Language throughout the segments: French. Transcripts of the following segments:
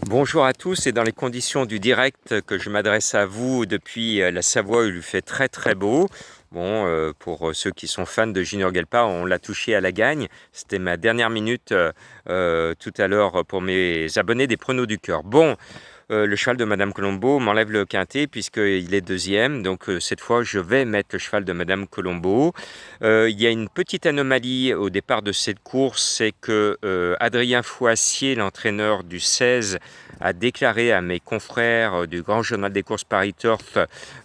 Bonjour à tous, et dans les conditions du direct que je m'adresse à vous depuis la Savoie, où il fait très très beau. Bon, pour ceux qui sont fans de Junior Gelpa, on l'a touché à la gagne. C'était ma dernière minute tout à l'heure pour mes abonnés des Pronos du Cœur. Bon, le cheval de Madame Colombo m'enlève le quintet puisqu'il est deuxième. Donc cette fois, je vais mettre le cheval de Madame Colombo. Il y a une petite anomalie au départ de cette course, c'est que Adrien Foissier, l'entraîneur du 16, a déclaré à mes confrères du Grand Journal des courses Paris Turf,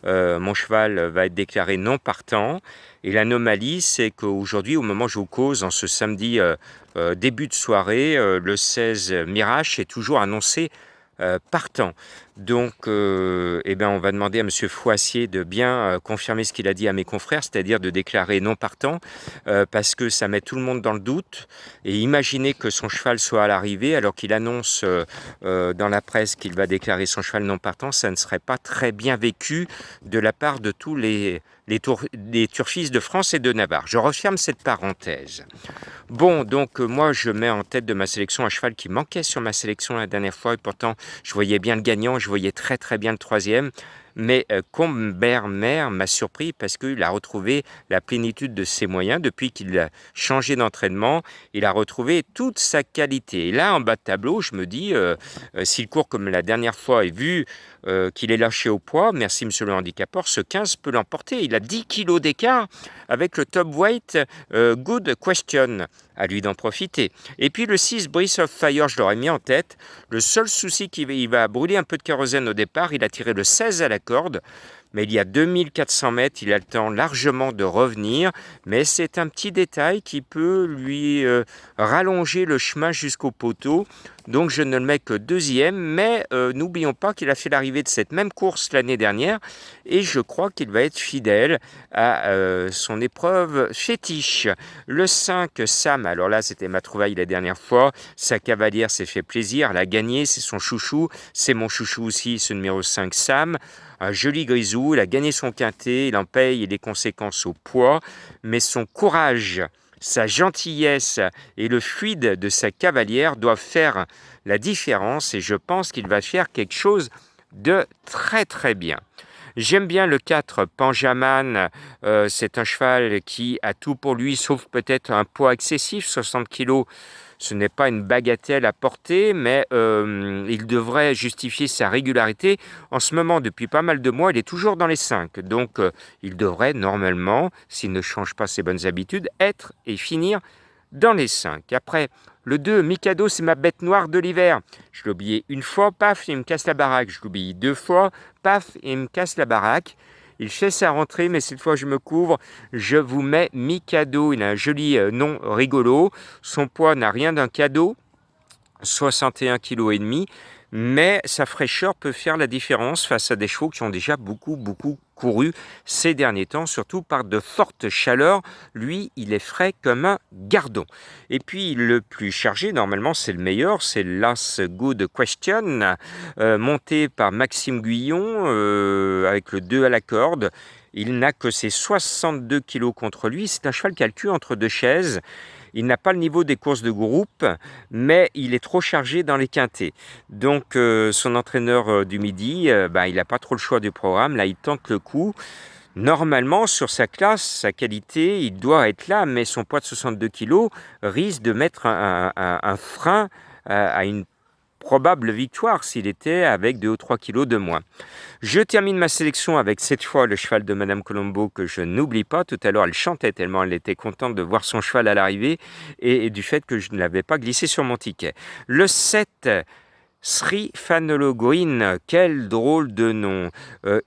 mon cheval va être déclaré non partant. Et l'anomalie, c'est qu'aujourd'hui, au moment où je vous cause, en ce samedi début de soirée, le 16 Mirage est toujours annoncé partant. Donc, on va demander à M. Foissier de bien confirmer ce qu'il a dit à mes confrères, c'est-à-dire de déclarer non partant, parce que ça met tout le monde dans le doute. Et imaginez que son cheval soit à l'arrivée, alors qu'il annonce dans la presse qu'il va déclarer son cheval non partant, ça ne serait pas très bien vécu de la part de tous les turfistes de France et de Navarre. Je referme cette parenthèse. Bon, donc moi je mets en tête de ma sélection un cheval qui manquait sur ma sélection la dernière fois, et pourtant je voyais bien le gagnant, je voyais très très bien le troisième. Mais Combermère m'a surpris parce qu'il a retrouvé la plénitude de ses moyens depuis qu'il a changé d'entraînement. Il a retrouvé toute sa qualité. Et là, en bas de tableau, je me dis, s'il court comme la dernière fois et vu qu'il est lâché au poids, merci monsieur le handicapeur, ce 15 peut l'emporter. Il a 10 kilos d'écart avec le top weight Good Question. À lui d'en profiter. Et puis le 6, Breath of Fire, je l'aurais mis en tête. Le seul souci qu'il va brûler un peu de kérosène au départ, il a tiré le 16 à la corde. Mais il y a 2400 mètres, il a le temps largement de revenir. Mais c'est un petit détail qui peut lui rallonger le chemin jusqu'au poteau. Donc je ne le mets que deuxième. Mais n'oublions pas qu'il a fait l'arrivée de cette même course l'année dernière. Et je crois qu'il va être fidèle à son épreuve fétiche. Le 5, Sam, alors là c'était ma trouvaille la dernière fois. Sa cavalière s'est fait plaisir, elle a gagné, c'est son chouchou. C'est mon chouchou aussi, ce numéro 5, Sam. Un joli grisou, il a gagné son quintet, il en paye les conséquences au poids, mais son courage, sa gentillesse et le fluide de sa cavalière doivent faire la différence, et je pense qu'il va faire quelque chose de très très bien. J'aime bien le 4, Panjaman. C'est un cheval qui a tout pour lui, sauf peut-être un poids excessif, 60 kg. Ce n'est pas une bagatelle à porter, mais il devrait justifier sa régularité. En ce moment, depuis pas mal de mois, il est toujours dans les 5. Donc, il devrait normalement, s'il ne change pas ses bonnes habitudes, être et finir dans les 5. Après, le 2, Mikado, c'est ma bête noire de l'hiver. Je l'ai oublié une fois, paf, il me casse la baraque. Je l'oublie deux fois, paf, il me casse la baraque. Il fait sa rentrée, mais cette fois je me couvre. Je vous mets Mikado. Il a un joli nom rigolo. Son poids n'a rien d'un cadeau, 61,5 kg. Mais sa fraîcheur peut faire la différence face à des chevaux qui ont déjà beaucoup couru ces derniers temps, surtout par de fortes chaleurs. Lui, il est frais comme un gardon. Et puis le plus chargé, normalement c'est le meilleur, c'est l'As Good Question, monté par Maxime Guyon, avec le 2 à la corde. Il n'a que ses 62 kilos contre lui. C'est un cheval qui a le cul entre deux chaises. Il n'a pas le niveau des courses de groupe, mais il est trop chargé dans les quintets. Donc son entraîneur du midi, il n'a pas trop le choix du programme. Là, il tente le coup. Normalement, sur sa classe, sa qualité, il doit être là, mais son poids de 62 kg risque de mettre un frein à une probable victoire s'il était avec 2 ou 3 kilos de moins. Je termine ma sélection avec cette fois le cheval de Madame Colombo que je n'oublie pas. Tout à l'heure, elle chantait tellement elle était contente de voir son cheval à l'arrivée et du fait que je ne l'avais pas glissé sur mon ticket. Le 7, Sri Fanologoin, quel drôle de nom.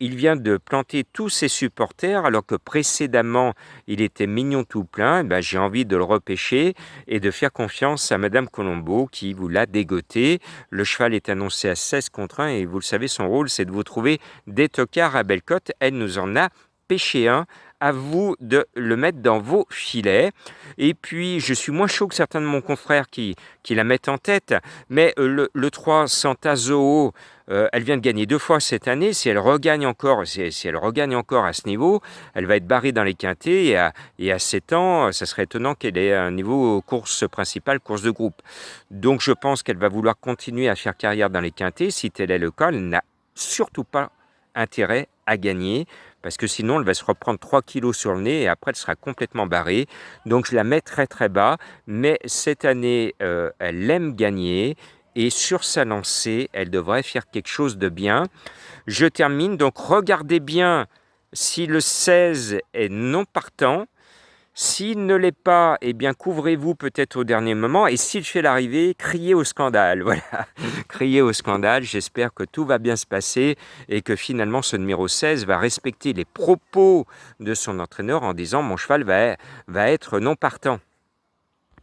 Il vient de planter tous ses supporters alors que précédemment il était mignon tout plein. J'ai envie de le repêcher et de faire confiance à Madame Colombo qui vous l'a dégoté. Le cheval est annoncé à 16 contre 1 et vous le savez, son rôle c'est de vous trouver des tocards à Bellecote. Elle nous en a pêcher un, à vous de le mettre dans vos filets. Et puis, je suis moins chaud que certains de mon confrère qui la mettent en tête, mais le 3 Santa Zoo, elle vient de gagner 2 fois cette année. Si elle regagne encore, si elle regagne encore à ce niveau, elle va être barrée dans les quintets et à 7 ans, ça serait étonnant qu'elle ait un niveau course principale, course de groupe. Donc je pense qu'elle va vouloir continuer à faire carrière dans les quintets. Si tel est le cas, elle n'a surtout pas intérêt à gagner parce que sinon elle va se reprendre 3 kilos sur le nez et après elle sera complètement barrée. Donc je la mets très très bas, mais cette année elle aime gagner et sur sa lancée elle devrait faire quelque chose de bien. Je termine, donc regardez bien si le 16 est non partant. S'il ne l'est pas, eh bien couvrez-vous peut-être au dernier moment. Et s'il fait l'arrivée, criez au scandale. Voilà, criez au scandale. J'espère que tout va bien se passer et que finalement ce numéro 16 va respecter les propos de son entraîneur en disant mon cheval va être non partant.